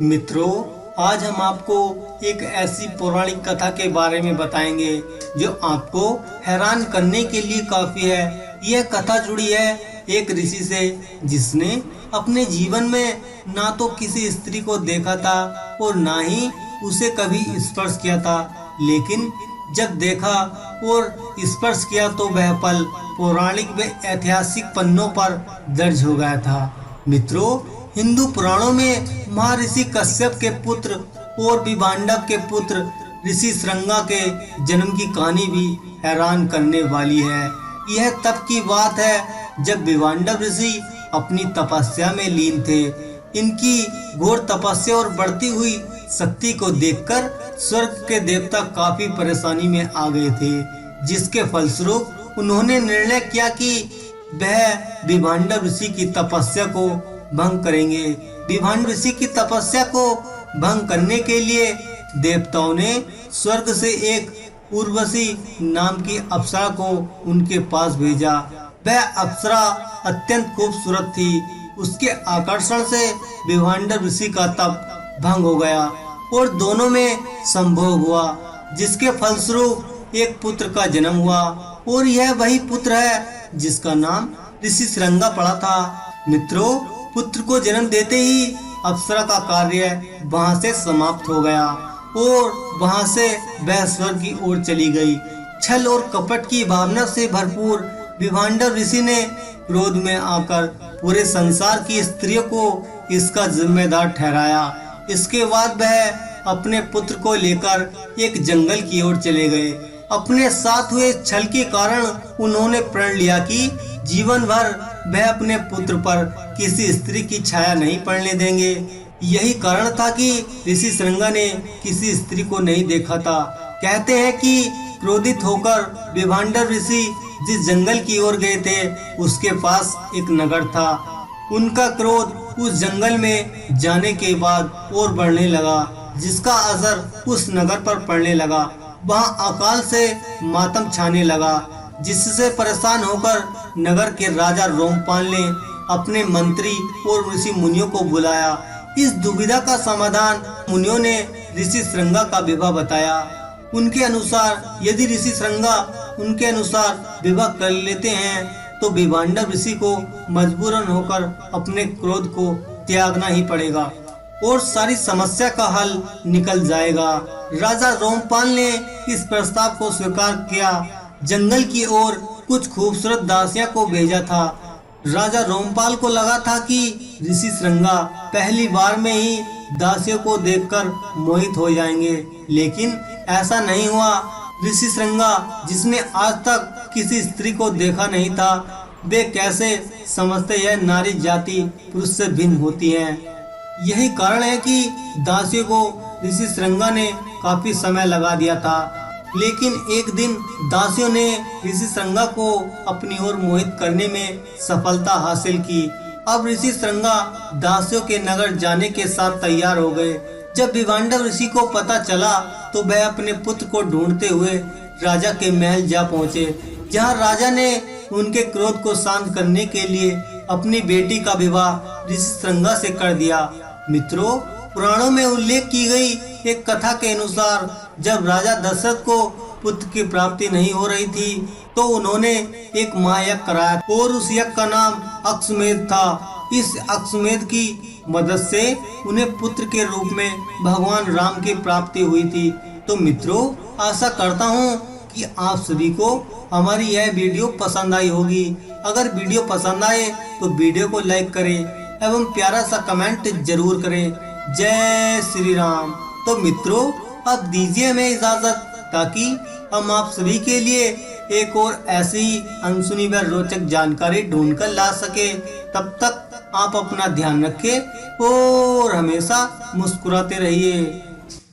मित्रों, आज हम आपको एक ऐसी पौराणिक कथा के बारे में बताएंगे जो आपको हैरान करने के लिए काफी है। यह कथा जुड़ी है एक ऋषि से जिसने अपने जीवन में ना तो किसी स्त्री को देखा था और ना ही उसे कभी स्पर्श किया था, लेकिन जब देखा और स्पर्श किया तो वह पल पौराणिक व ऐतिहासिक पन्नों पर दर्ज हो गया था। मित्रों, हिंदू पुराणों में महर्षि कश्यप के पुत्र और विभांडव के पुत्र ऋषि श्रृंगा के जन्म की कहानी भी हैरान करने वाली है। यह तब की बात है जब विभांडव ऋषि अपनी तपस्या में लीन थे। इनकी घोर तपस्या और बढ़ती हुई शक्ति को देखकर स्वर्ग के देवता काफी परेशानी में आ गए थे, जिसके फलस्वरूप उन्होंने निर्णय किया कि वह विभांडव ऋषि की तपस्या को भंग करेंगे। विभांडव ऋषि की तपस्या को भंग करने के लिए देवताओं ने स्वर्ग से एक उर्वशी नाम की अप्सरा को उनके पास भेजा। वह अप्सरा अत्यंत खूबसूरत थी। उसके आकर्षण से विभांडव ऋषि का तप भंग हो गया और दोनों में संभोग हुआ, जिसके फलस्वरूप एक पुत्र का जन्म हुआ और यह वही पुत्र है जिसका नाम ऋषि श्रृंगा पड़ा था। मित्रों, पुत्र को जन्म देते ही अप्सरा का कार्य वहां से समाप्त हो गया और वहां से वह स्वर्ग की ओर चली गई। छल और कपट की भावना से भरपूर विभांडव ऋषि ने क्रोध में आकर पूरे संसार की स्त्रियों को इसका जिम्मेदार ठहराया। इसके बाद वह अपने पुत्र को लेकर एक जंगल की ओर चले गए। अपने साथ हुए छल के कारण उन्होंने प्रण लिया कि जीवन भर वह अपने पुत्र पर किसी स्त्री की छाया नहीं पड़ने देंगे। यही कारण था कि ऋषि श्रृंगा ने किसी स्त्री को नहीं देखा था। कहते हैं कि क्रोधित होकर विभांडव ऋषि जिस जंगल की ओर गए थे उसके पास एक नगर था। उनका क्रोध उस जंगल में जाने के बाद और बढ़ने लगा, जिसका असर उस नगर पर पड़ने लगा। वहां अकाल से मातम छाने लगा, जिससे परेशान होकर नगर के राजा रोमपाल ने अपने मंत्री और ऋषि मुनियों को बुलाया। इस दुविधा का समाधान मुनियों ने ऋषि श्रृंगा का विवाह बताया। उनके अनुसार यदि ऋषि श्रृंगा उनके अनुसार विवाह कर लेते हैं तो विभांडव ऋषि को मजबूरन होकर अपने क्रोध को त्यागना ही पड़ेगा और सारी समस्या का हल निकल जाएगा। राजा रोमपाल ने इस प्रस्ताव को स्वीकार किया। जंगल की ओर कुछ खूबसूरत दासियां को भेजा था। राजा रोमपाल को लगा था कि ऋषि श्रृंगा पहली बार में ही दासियों को देखकर मोहित हो जाएंगे, लेकिन ऐसा नहीं हुआ। ऋषि श्रृंगा, जिसने आज तक किसी स्त्री को देखा नहीं था, वे कैसे समझते यह नारी जाति पुरुष से भिन्न होती है। यही कारण है कि दासियों को ऋषि श्रृंगा ने काफी समय लगा दिया था, लेकिन एक दिन दासियों ने ऋषि श्रृंगा को अपनी ओर मोहित करने में सफलता हासिल की। अब ऋषि श्रृंगा दासियों के नगर जाने के साथ तैयार हो गए। जब विभांडव ऋषि को पता चला तो वह अपने पुत्र को ढूंढते हुए राजा के महल जा पहुँचे, जहाँ राजा ने उनके क्रोध को शांत करने के लिए अपनी बेटी का विवाह ऋषि श्रृंगा से कर दिया। मित्रों, पुराणों में उल्लेख की गई एक कथा के अनुसार जब राजा दशरथ को पुत्र की प्राप्ति नहीं हो रही थी तो उन्होंने एक महायज्ञ कराया और उस यज्ञ का नाम अश्वमेध था। इस अश्वमेध की मदद से उन्हें पुत्र के रूप में भगवान राम की प्राप्ति हुई थी। तो मित्रों, आशा करता हूँ कि आप सभी को हमारी यह वीडियो पसंद आई होगी। अगर वीडियो पसंद आए तो वीडियो को लाइक करें एवं प्यारा सा कमेंट जरूर करें। जय श्री राम। तो मित्रों, अब दीजिए हमें इजाजत ताकि हम आप सभी के लिए एक और ऐसी ही अनसुनी व रोचक जानकारी ढूंढ कर ला सके। तब तक आप अपना ध्यान रखें और हमेशा मुस्कुराते रहिए।